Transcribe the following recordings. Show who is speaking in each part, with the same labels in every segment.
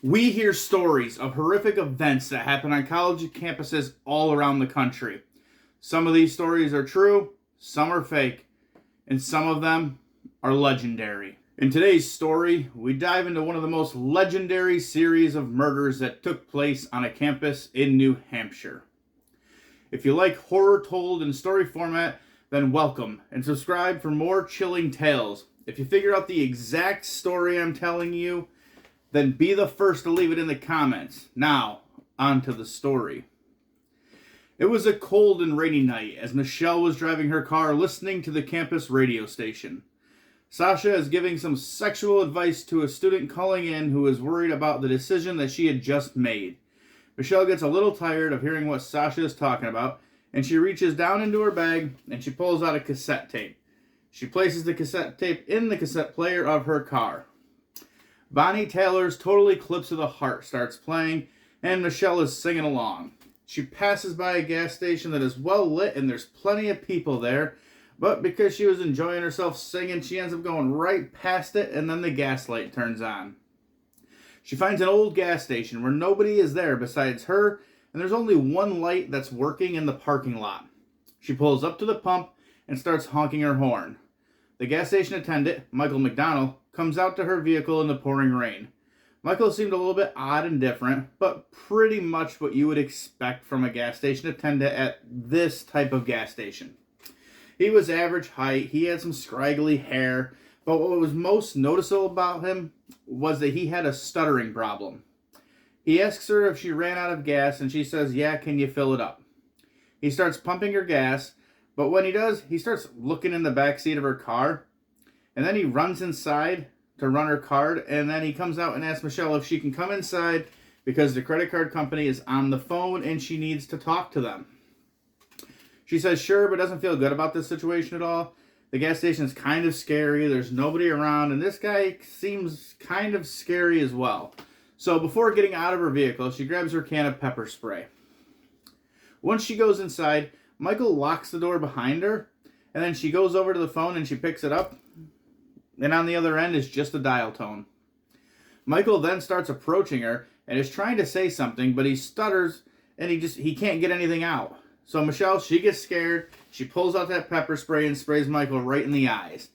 Speaker 1: We hear stories of horrific events that happen on college campuses all around the country. Some of these stories are true, some are fake, and some of them are legendary. In today's story, we dive into one of the most legendary series of murders that took place on a campus in New Hampshire. If you like horror told in story format, then welcome and subscribe for more chilling tales. If you figure out the exact story I'm telling you, then be the first to leave it in the comments. Now, on to the story. It was a cold and rainy night as Michelle was driving her car listening to the campus radio station. Sasha is giving some sexual advice to a student calling in who is worried about the decision that she had just made. Michelle gets a little tired of hearing what Sasha is talking about, and she reaches down into her bag and she pulls out a cassette tape. She places the cassette tape in the cassette player of her car. Bonnie Tyler's Total Eclipse of the Heart starts playing, and Michelle is singing along. She passes by a gas station that is well lit and there's plenty of people there, but because she was enjoying herself singing, she ends up going right past it, and then the gas light turns on. She finds an old gas station where nobody is there besides her, and there's only one light that's working in the parking lot. She pulls up to the pump and starts honking her horn. The gas station attendant, Michael McDonald, comes out to her vehicle in the pouring rain. Michael seemed a little bit odd and different, but pretty much what you would expect from a gas station attendant at this type of gas station. He was average height, he had some scraggly hair, but what was most noticeable about him was that he had a stuttering problem. He asks her if she ran out of gas, and she says, "Yeah, can you fill it up?" He starts pumping her gas, but when he does, he starts looking in the back seat of her car, and then he runs inside to run her card, and then he comes out and asks Michelle if she can come inside because the credit card company is on the phone and she needs to talk to them. She says sure, but doesn't feel good about this situation at all. The gas station is kind of scary, there's nobody around, and this guy seems kind of scary as well. So before getting out of her vehicle, she grabs her can of pepper spray. Once she goes inside, Michael locks the door behind her, and then she goes over to the phone and she picks it up, and on the other end is just a dial tone. Michael then starts approaching her and is trying to say something, but he stutters and he can't get anything out. So Michelle, she gets scared, she pulls out that pepper spray and sprays Michael right in the eyes.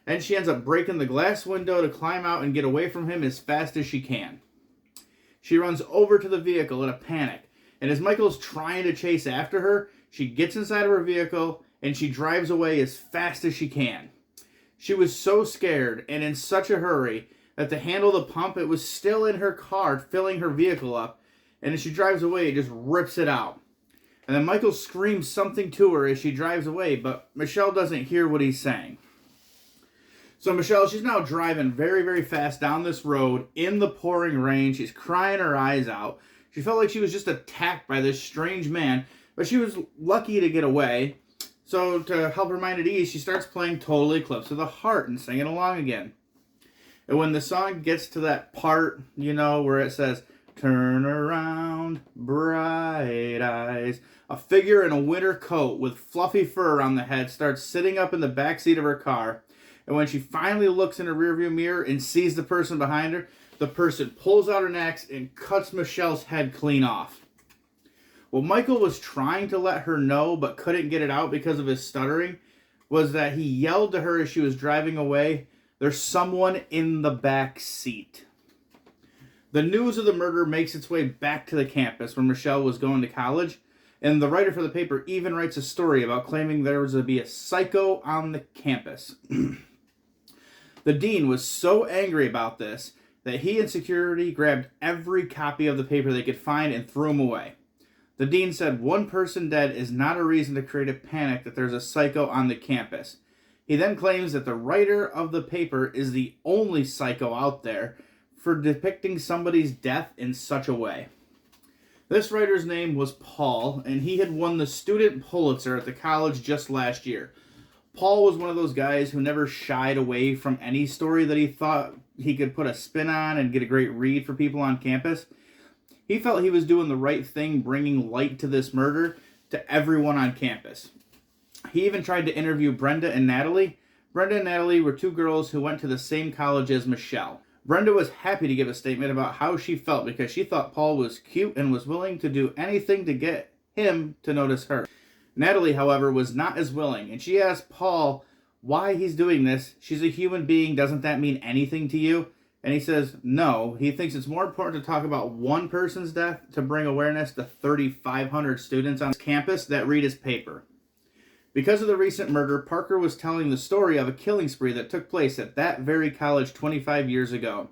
Speaker 1: And she ends up breaking the glass window to climb out and get away from him as fast as she can. She runs over to the vehicle in a panic, and as Michael's trying to chase after her, she gets inside of her vehicle and she drives away as fast as she can. She was so scared and in such a hurry that the handle of the pump, it was still in her car, filling her vehicle up, and as she drives away, it just rips it out. And then Michael screams something to her as she drives away, but Michelle doesn't hear what he's saying. So Michelle, she's now driving very, very fast down this road in the pouring rain. She's crying her eyes out. She felt like she was just attacked by this strange man, but she was lucky to get away. So to help her mind at ease, she starts playing Total Eclipse of the Heart and singing along again. And when the song gets to that part, where it says, "Turn around, bright eyes," a figure in a winter coat with fluffy fur around the head starts sitting up in the back seat of her car. And when she finally looks in her rearview mirror and sees the person behind her, the person pulls out an axe and cuts Michelle's head clean off. What Michael was trying to let her know but couldn't get it out because of his stuttering was that he yelled to her as she was driving away, "There's someone in the back seat." The news of the murder makes its way back to the campus where Michelle was going to college, and the writer for the paper even writes a story about claiming there was to be a psycho on the campus. The dean was so angry about this that he and security grabbed every copy of the paper they could find and threw them away. The dean said one person dead is not a reason to create a panic that there's a psycho on the campus. He then claims that the writer of the paper is the only psycho out there for depicting somebody's death in such a way. This writer's name was Paul, and he had won the Student Pulitzer at the college just last year. Paul was one of those guys who never shied away from any story that he thought he could put a spin on and get a great read for people on campus. He felt he was doing the right thing, bringing light to this murder to everyone on campus. He even tried to interview Brenda and Natalie. Brenda and Natalie were two girls who went to the same college as Michelle. Brenda was happy to give a statement about how she felt because she thought Paul was cute and was willing to do anything to get him to notice her. Natalie, however, was not as willing, and she asked Paul why he's doing this. She's a human being. Doesn't that mean anything to you? And he says no. He thinks it's more important to talk about one person's death to bring awareness to 3,500 students on campus that read his paper. Because of the recent murder, Parker was telling the story of a killing spree that took place at that very college 25 years ago.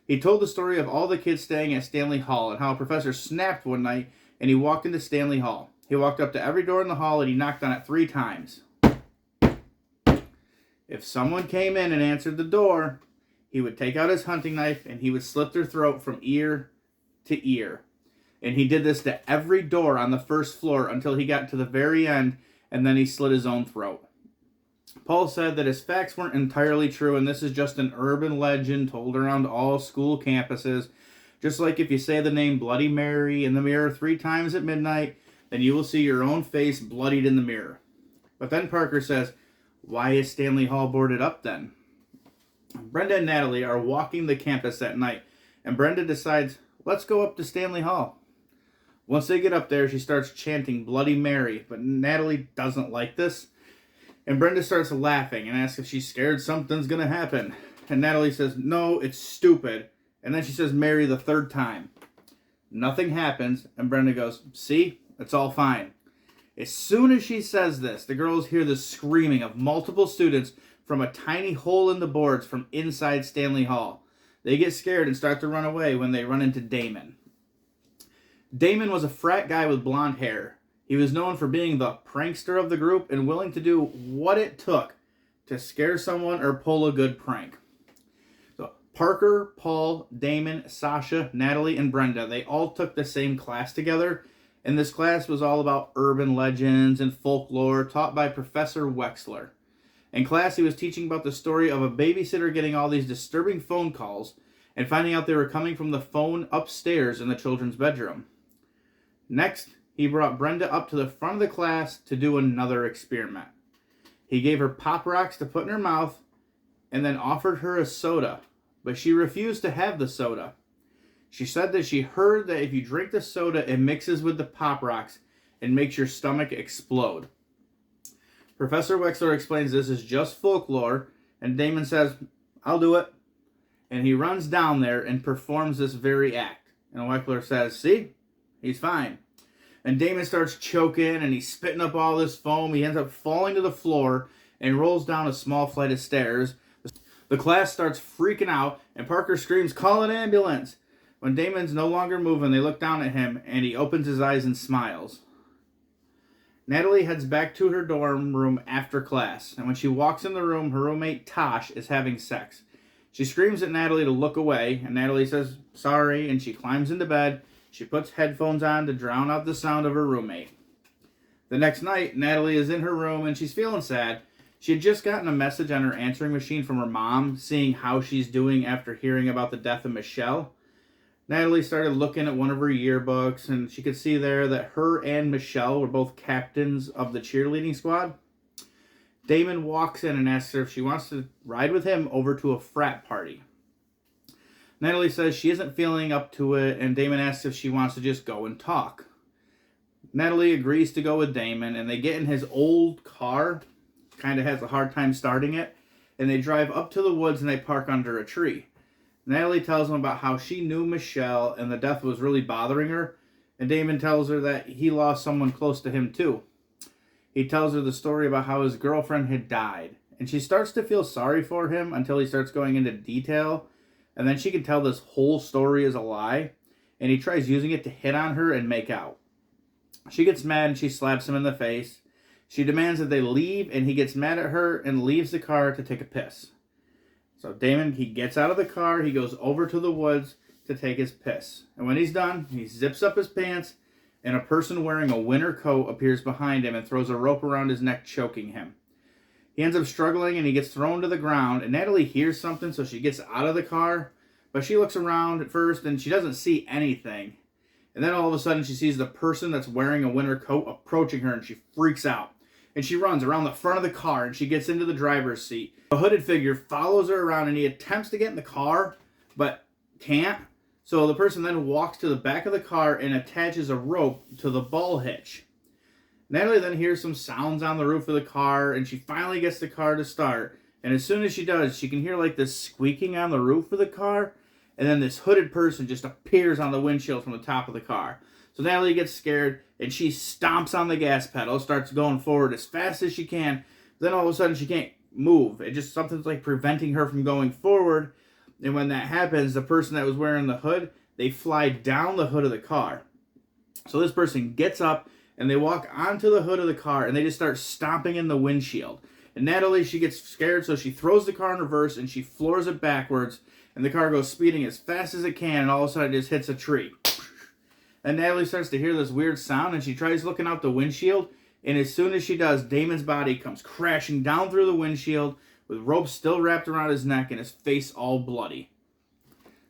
Speaker 1: He told the story of all the kids staying at Stanley Hall and how a professor snapped one night and he walked into Stanley Hall. He walked up to every door in the hall and he knocked on it 3 times. If someone came in and answered the door, he would take out his hunting knife and he would slit their throat from ear to ear. And he did this to every door on the first floor until he got to the very end, and then he slit his own throat. Paul said that his facts weren't entirely true, and this is just an urban legend told around all school campuses. Just like if you say the name Bloody Mary in the mirror 3 times at midnight, then you will see your own face bloodied in the mirror. But then Parker says, why is Stanley Hall boarded up then? Brenda and Natalie are walking the campus that night, and Brenda decides, let's go up to Stanley Hall. Once they get up there, she starts chanting Bloody Mary, but Natalie doesn't like this. And Brenda starts laughing and asks if she's scared something's going to happen. And Natalie says, no, it's stupid. And then she says Mary the 3rd time. Nothing happens, and Brenda goes, see, it's all fine. As soon as she says this, the girls hear the screaming of multiple students from a tiny hole in the boards from inside Stanley Hall. They get scared and start to run away when they run into Damon. Damon was a frat guy with blonde hair. He was known for being the prankster of the group and willing to do what it took to scare someone or pull a good prank. So Parker, Paul, Damon, Sasha, Natalie, and Brenda, they all took the same class together. And this class was all about urban legends and folklore taught by Professor Wexler. In class, he was teaching about the story of a babysitter getting all these disturbing phone calls and finding out they were coming from the phone upstairs in the children's bedroom. Next, he brought Brenda up to the front of the class to do another experiment. He gave her Pop Rocks to put in her mouth and then offered her a soda, but she refused to have the soda. She said that she heard that if you drink the soda, it mixes with the Pop Rocks and makes your stomach explode. Professor Wexler explains this is just folklore, and Damon says, I'll do it. And he runs down there and performs this very act. And Wexler says, see? He's fine. And Damon starts choking and he's spitting up all this foam. He ends up falling to the floor and rolls down a small flight of stairs. The class starts freaking out and Parker screams, call an ambulance. When Damon's no longer moving, they look down at him and he opens his eyes and smiles. Natalie heads back to her dorm room after class. And when she walks in the room, her roommate Tosh is having sex. She screams at Natalie to look away and Natalie says sorry and she climbs into bed. She puts headphones on to drown out the sound of her roommate. The next night, Natalie is in her room and she's feeling sad. She had just gotten a message on her answering machine from her mom, seeing how she's doing after hearing about the death of Michelle. Natalie started looking at one of her yearbooks and she could see there that her and Michelle were both captains of the cheerleading squad. Damon walks in and asks her if she wants to ride with him over to a frat party. Natalie says she isn't feeling up to it, and Damon asks if she wants to just go and talk. Natalie agrees to go with Damon, and they get in his old car, kind of has a hard time starting it, and they drive up to the woods and they park under a tree. Natalie tells him about how she knew Michelle and the death was really bothering her, and Damon tells her that he lost someone close to him too. He tells her the story about how his girlfriend had died, and she starts to feel sorry for him until he starts going into detail. And then she can tell this whole story is a lie. And he tries using it to hit on her and make out. She gets mad and she slaps him in the face. She demands that they leave and he gets mad at her and leaves the car to take a piss. So Damon, he gets out of the car. He goes over to the woods to take his piss. And when he's done, he zips up his pants. And a person wearing a winter coat appears behind him and throws a rope around his neck, choking him. He ends up struggling and he gets thrown to the ground. And Natalie hears something, so she gets out of the car. But she looks around at first and she doesn't see anything. And then all of a sudden she sees the person that's wearing a winter coat approaching her and she freaks out. And she runs around the front of the car and she gets into the driver's seat. A hooded figure follows her around and he attempts to get in the car. but can't. So the person then walks to the back of the car and attaches a rope to the ball hitch. Natalie then hears some sounds on the roof of the car, and she finally gets the car to start. And as soon as she does, she can hear like this squeaking on the roof of the car, and then this hooded person just appears on the windshield from the top of the car. So Natalie gets scared, and she stomps on the gas pedal, starts going forward as fast as she can. Then all of a sudden, she can't move. It just, something's like preventing her from going forward. And when that happens, the person that was wearing the hood, they fly down the hood of the car. So this person gets up, and they walk onto the hood of the car, and they just start stomping in the windshield. And Natalie, she gets scared, so she throws the car in reverse, and she floors it backwards, and the car goes speeding as fast as it can, and all of a sudden it just hits a tree. And Natalie starts to hear this weird sound, and she tries looking out the windshield, and as soon as she does, Damon's body comes crashing down through the windshield, with ropes still wrapped around his neck, and his face all bloody.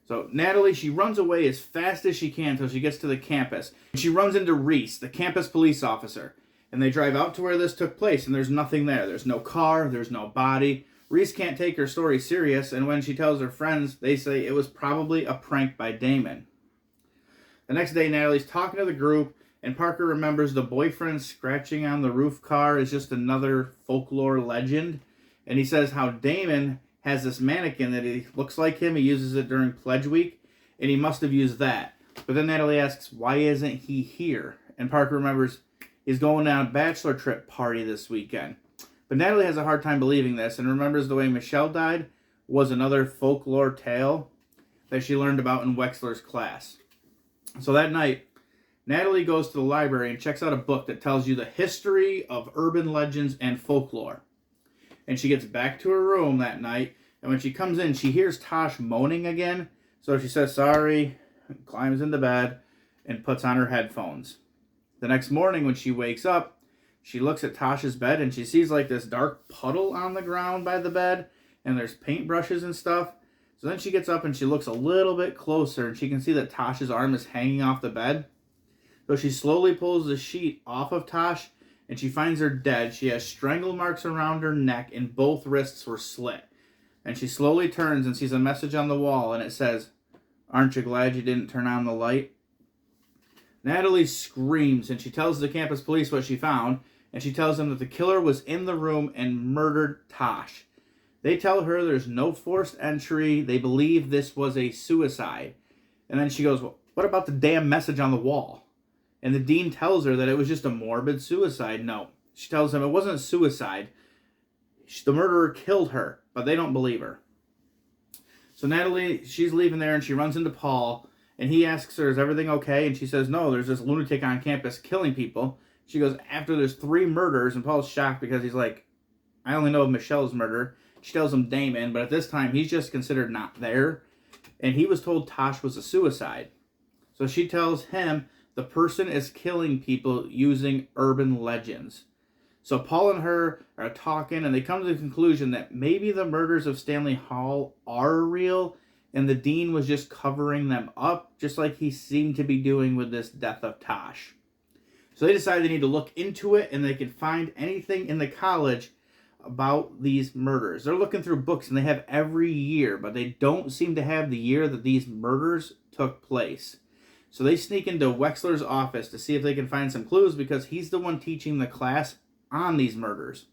Speaker 1: So Natalie, she runs away as fast as she can until she gets to the campus. She runs into Reese, the campus police officer. And they drive out to where this took place, and there's nothing there. There's no car, there's no body. Reese can't take her story serious, and when she tells her friends, they say it was probably a prank by Damon. The next day, Natalie's talking to the group, and Parker remembers the boyfriend scratching on the roof car is just another folklore legend. And he says how Damon has this mannequin that he looks like him. He uses it during Pledge Week, and he must have used that. But then Natalie asks, why isn't he here? And Parker remembers he's going on a bachelor trip party this weekend. But Natalie has a hard time believing this and remembers the way Michelle died was another folklore tale that she learned about in Wexler's class. So that night, Natalie goes to the library and checks out a book that tells you the history of urban legends and folklore. And she gets back to her room that night, and when she comes in, she hears Tosh moaning again. So she says sorry, climbs into bed, and puts on her headphones. The next morning when she wakes up, she looks at Tosh's bed, and she sees like this dark puddle on the ground by the bed, and there's paintbrushes and stuff. So then she gets up and she looks a little bit closer, and she can see that Tosh's arm is hanging off the bed. So she slowly pulls the sheet off of Tosh, and she finds her dead. She has strangle marks around her neck, and both wrists were slit. And she slowly turns and sees a message on the wall, and it says, "Aren't you glad you didn't turn on the light?" Natalie screams, and she tells the campus police what she found, and she tells them that the killer was in the room and murdered Tosh. They tell her there's no forced entry. They believe this was a suicide. And then she goes, well, what about the damn message on the wall? And the dean tells her that it was just a morbid suicide note. She tells him it wasn't a suicide. The murderer killed her, but they don't believe her. So Natalie, she's leaving there, and she runs into Paul, and he asks her, is everything okay? And she says, no, there's this lunatic on campus killing people. She goes, after there's 3 murders, and Paul's shocked because he's like, I only know of Michelle's murder. She tells him Damon, but at this time, he's just considered not there. And he was told Tosh was a suicide. So she tells him the person is killing people using urban legends. So Paul and her are talking, and they come to the conclusion that maybe the murders of Stanley Hall are real, and the dean was just covering them up, just like he seemed to be doing with this death of Tosh. So they decide they need to look into it, and they can find anything in the college about these murders. They're looking through books, and they have every year, but they don't seem to have the year that these murders took place. So they sneak into Wexler's office to see if they can find some clues, because he's the one teaching the class on these murders.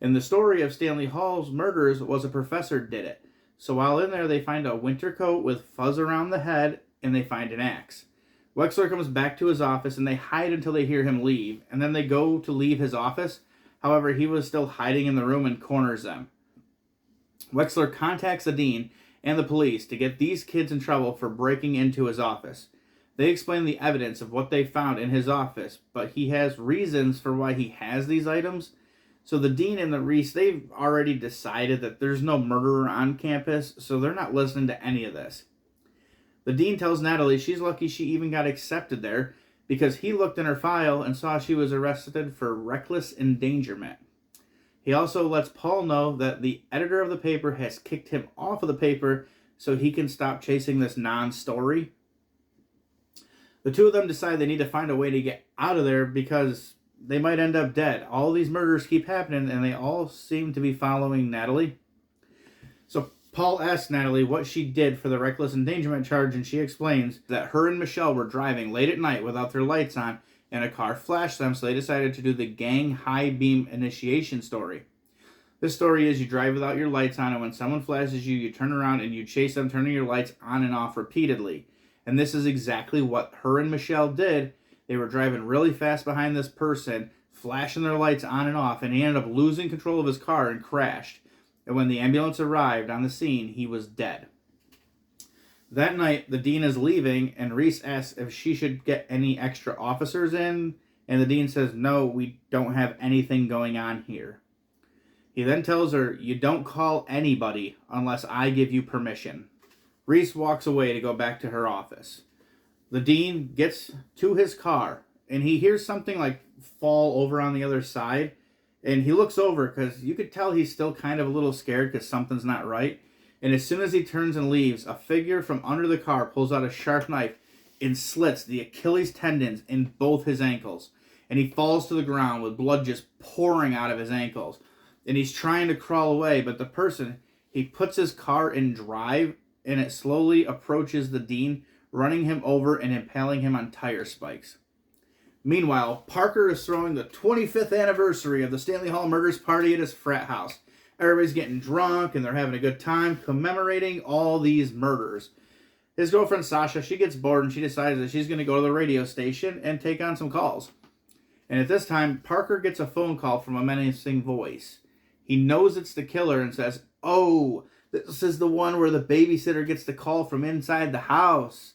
Speaker 1: And the story of Stanley Hall's murders was a professor did it. So while in there, they find a winter coat with fuzz around the head, and they find an axe. Wexler comes back to his office, and they hide until they hear him leave, and then they go to leave his office. However, he was still hiding in the room and corners them. Wexler contacts the dean and the police to get these kids in trouble for breaking into his office. They explain the evidence of what they found in his office, but he has reasons for why he has these items. So the dean and the Reese, they've already decided that there's no murderer on campus, so they're not listening to any of this. The dean tells Natalie she's lucky she even got accepted there, because he looked in her file and saw she was arrested for reckless endangerment. He also lets Paul know that the editor of the paper has kicked him off of the paper so he can stop chasing this non-story. The two of them decide they need to find a way to get out of there because they might end up dead. All these murders keep happening, and they all seem to be following Natalie. So Paul asks Natalie what she did for the reckless endangerment charge, and she explains that her and Michelle were driving late at night without their lights on, and a car flashed them, so they decided to do the gang high beam initiation story. This story is you drive without your lights on, and when someone flashes you, you turn around and you chase them, turning your lights on and off repeatedly. And this is exactly what her and Michelle did. They were driving really fast behind this person, flashing their lights on and off, and he ended up losing control of his car and crashed. And when the ambulance arrived on the scene, he was dead. That night, the dean is leaving, and Reese asks if she should get any extra officers in, and the dean says, no, we don't have anything going on here. He then tells her, you don't call anybody unless I give you permission. Reese walks away to go back to her office. The dean gets to his car, and he hears something like fall over on the other side, and he looks over because you could tell he's still kind of a little scared because something's not right. And as soon as he turns and leaves, a figure from under the car pulls out a sharp knife and slits the Achilles tendons in both his ankles. And he falls to the ground with blood just pouring out of his ankles. And he's trying to crawl away, but the person, he puts his car in drive, and it slowly approaches the dean, running him over and impaling him on tire spikes. Meanwhile, Parker is throwing the 25th anniversary of the Stanley Hall murders party at his frat house. Everybody's getting drunk, and they're having a good time commemorating all these murders. His girlfriend, Sasha, she gets bored, and she decides that she's going to go to the radio station and take on some calls. And at this time, Parker gets a phone call from a menacing voice. He knows it's the killer and says, oh, this is the one where the babysitter gets the call from inside the house.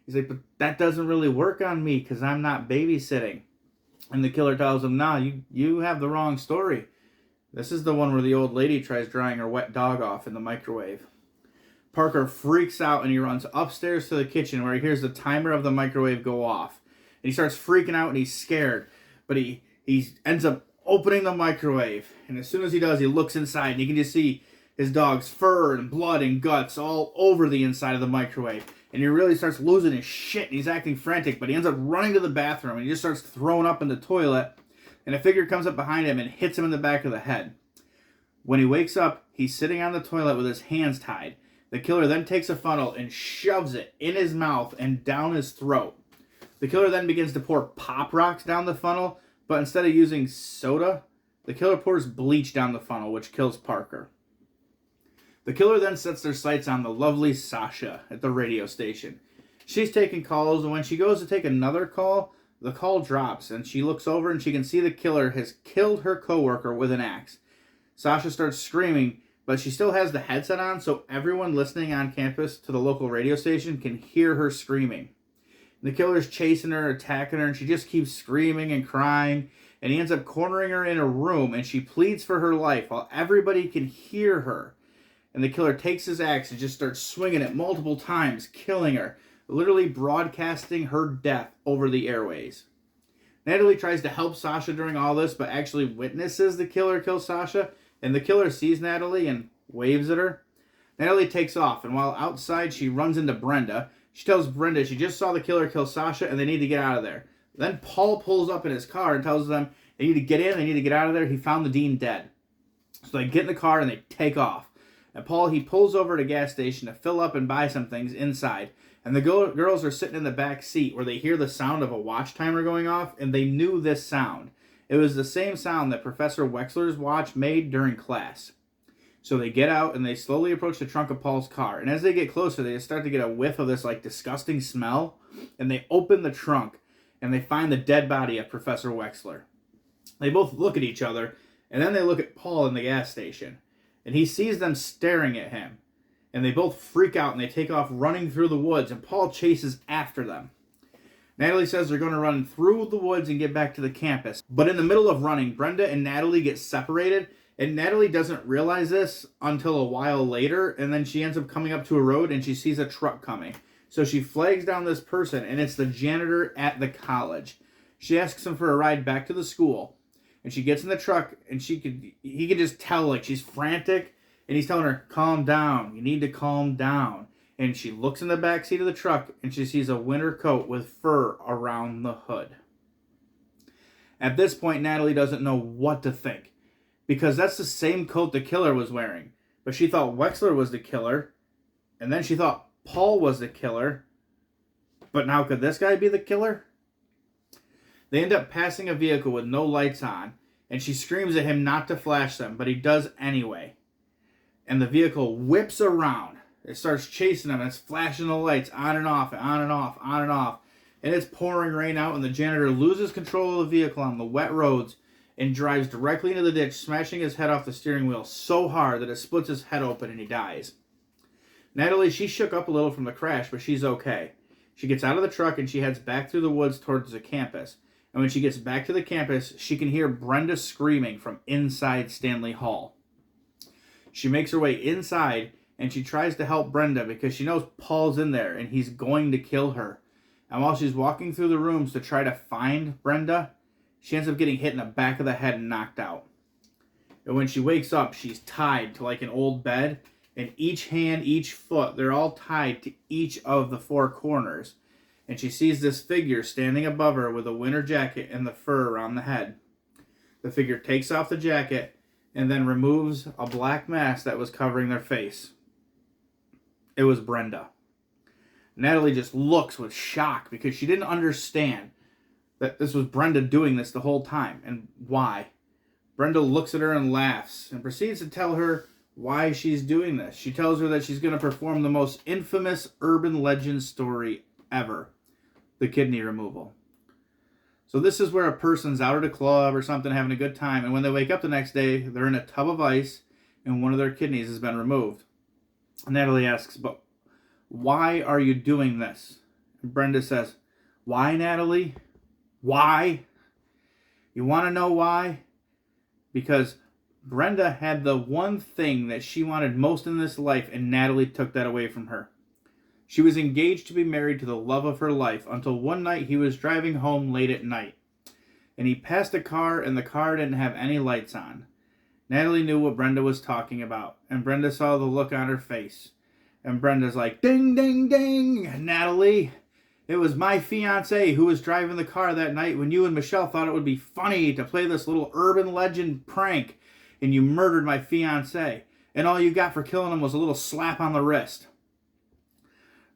Speaker 1: He's like, but that doesn't really work on me because I'm not babysitting. And the killer tells him, nah, you have the wrong story. This is the one where the old lady tries drying her wet dog off in the microwave. Parker freaks out and he runs upstairs to the kitchen where he hears the timer of the microwave go off. And he starts freaking out and he's scared. But he ends up opening the microwave. And as soon as he does, he looks inside and you can just see his dog's fur and blood and guts all over the inside of the microwave. And he really starts losing his shit and he's acting frantic. But he ends up running to the bathroom and he just starts throwing up in the toilet. And a figure comes up behind him and hits him in the back of the head. When he wakes up, he's sitting on the toilet with his hands tied. The killer then takes a funnel and shoves it in his mouth and down his throat. The killer then begins to pour pop rocks down the funnel, but instead of using soda, the killer pours bleach down the funnel, which kills Parker. The killer then sets their sights on the lovely Sasha at the radio station. She's taking calls, and when she goes to take another call, the call drops, and she looks over and she can see the killer has killed her coworker with an axe. Sasha starts screaming, but she still has the headset on, so everyone listening on campus to the local radio station can hear her screaming. The killer's chasing her, attacking her, and she just keeps screaming and crying, and he ends up cornering her in a room, and she pleads for her life while everybody can hear her. And the killer takes his axe and just starts swinging it multiple times, killing her, literally broadcasting her death over the airways. Natalie tries to help Sasha during all this, but actually witnesses the killer kill Sasha, and the killer sees Natalie and waves at her. Natalie takes off, and while outside, she runs into Brenda. She tells Brenda she just saw the killer kill Sasha, and they need to get out of there. Then Paul pulls up in his car and tells them they need to get in, they need to get out of there. He found the dean dead. So they get in the car and they take off. And Paul, he pulls over at a gas station to fill up and buy some things inside. And the girls are sitting in the back seat where they hear the sound of a watch timer going off, and they knew this sound. It was the same sound that Professor Wexler's watch made during class. So they get out and they slowly approach the trunk of Paul's car. And as they get closer, they start to get a whiff of this like disgusting smell. And they open the trunk and they find the dead body of Professor Wexler. They both look at each other, and then they look at Paul in the gas station. And he sees them staring at him. And they both freak out and they take off running through the woods, and Paul chases after them. Natalie says they're going to run through the woods and get back to the campus. But in the middle of running, Brenda and Natalie get separated, and Natalie doesn't realize this until a while later, and then she ends up coming up to a road and she sees a truck coming. So she flags down this person, and it's the janitor at the college. She asks him for a ride back to the school, and she gets in the truck, and he could just tell like she's frantic. And he's telling her, calm down. You need to calm down. And she looks in the back seat of the truck and she sees a winter coat with fur around the hood. At this point, Natalie doesn't know what to think, because that's the same coat the killer was wearing. But she thought Wexler was the killer, and then she thought Paul was the killer. But now could this guy be the killer? They end up passing a vehicle with no lights on, and she screams at him not to flash them, but he does anyway. And the vehicle whips around. It starts chasing him, and it's flashing the lights on and off, on and off, on and off. And it's pouring rain out, and the janitor loses control of the vehicle on the wet roads and drives directly into the ditch, smashing his head off the steering wheel so hard that it splits his head open and he dies. Natalie, she shook up a little from the crash, but she's okay. She gets out of the truck and she heads back through the woods towards the campus. And when she gets back to the campus, she can hear Brenda screaming from inside Stanley Hall. She makes her way inside and she tries to help Brenda because she knows Paul's in there and he's going to kill her. And while she's walking through the rooms to try to find Brenda, she ends up getting hit in the back of the head and knocked out. And when she wakes up, she's tied to like an old bed. And each hand, each foot, they're all tied to each of the four corners. And she sees this figure standing above her with a winter jacket and the fur around the head. The figure takes off the jacket and then removes a black mask that was covering their face. It was Brenda. Natalie just looks with shock because she didn't understand that this was Brenda doing this the whole time and why. Brenda looks at her and laughs and proceeds to tell her why she's doing this. She tells her that she's going to perform the most infamous urban legend story ever, the kidney removal. So this is where a person's out at a club or something having a good time, and when they wake up the next day, they're in a tub of ice and one of their kidneys has been removed. Natalie asks, but why are you doing this? And Brenda says, why, Natalie? Why? You want to know why? Because Brenda had the one thing that she wanted most in this life, and Natalie took that away from her. She was engaged to be married to the love of her life until one night he was driving home late at night. And he passed a car, and the car didn't have any lights on. Natalie knew what Brenda was talking about, and Brenda saw the look on her face. And Brenda's like, ding, ding, ding, Natalie. It was my fiancé who was driving the car that night when you and Michelle thought it would be funny to play this little urban legend prank, and you murdered my fiancé. And all you got for killing him was a little slap on the wrist.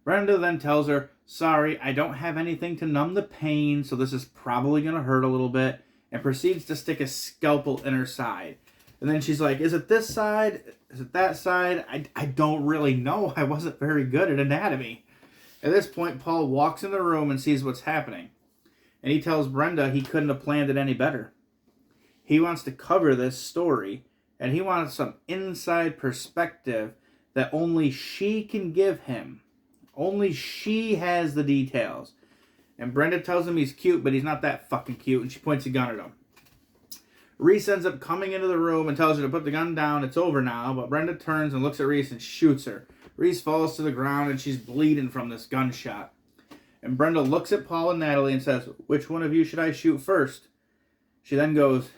Speaker 1: Brenda then tells her, sorry, I don't have anything to numb the pain, so this is probably going to hurt a little bit, and proceeds to stick a scalpel in her side. And then she's like, is it this side? Is it that side? I don't really know. I wasn't very good at anatomy. At this point, Paul walks in the room and sees what's happening. And he tells Brenda he couldn't have planned it any better. He wants to cover this story, and he wants some inside perspective that only she can give him. Only she has the details. And Brenda tells him he's cute, but he's not that fucking cute, and she points a gun at him. Reese ends up coming into the room and tells her to put the gun down. It's over now, but Brenda turns and looks at Reese and shoots her. Reese falls to the ground, and she's bleeding from this gunshot. And Brenda looks at Paul and Natalie and says, which one of you should I shoot first? She then goes,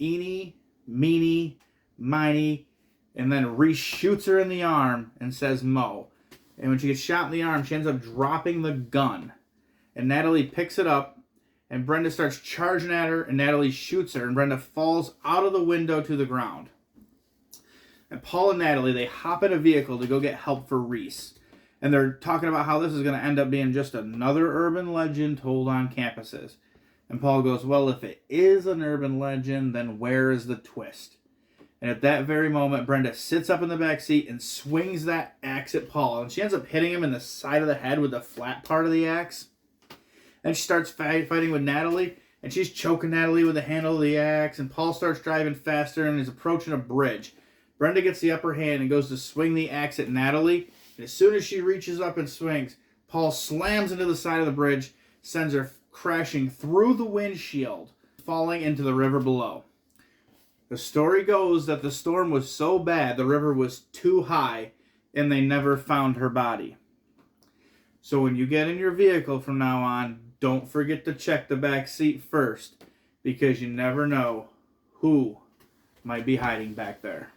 Speaker 1: eeny, meeny, miny, and then Reese shoots her in the arm and says, Mo. And when she gets shot in the arm, she ends up dropping the gun. And Natalie picks it up, and Brenda starts charging at her, and Natalie shoots her, and Brenda falls out of the window to the ground. And Paul and Natalie, they hop in a vehicle to go get help for Reese. And they're talking about how this is going to end up being just another urban legend told on campuses. And Paul goes, well, if it is an urban legend, then where is the twist? And at that very moment, Brenda sits up in the back seat and swings that axe at Paul. And she ends up hitting him in the side of the head with the flat part of the axe. Then she starts fighting with Natalie, and she's choking Natalie with the handle of the axe, and Paul starts driving faster and is approaching a bridge. Brenda gets the upper hand and goes to swing the axe at Natalie, and as soon as she reaches up and swings, Paul slams into the side of the bridge, sends her crashing through the windshield, falling into the river below. The story goes that the storm was so bad the river was too high, and they never found her body. So when you get in your vehicle from now on, don't forget to check the back seat first, because you never know who might be hiding back there.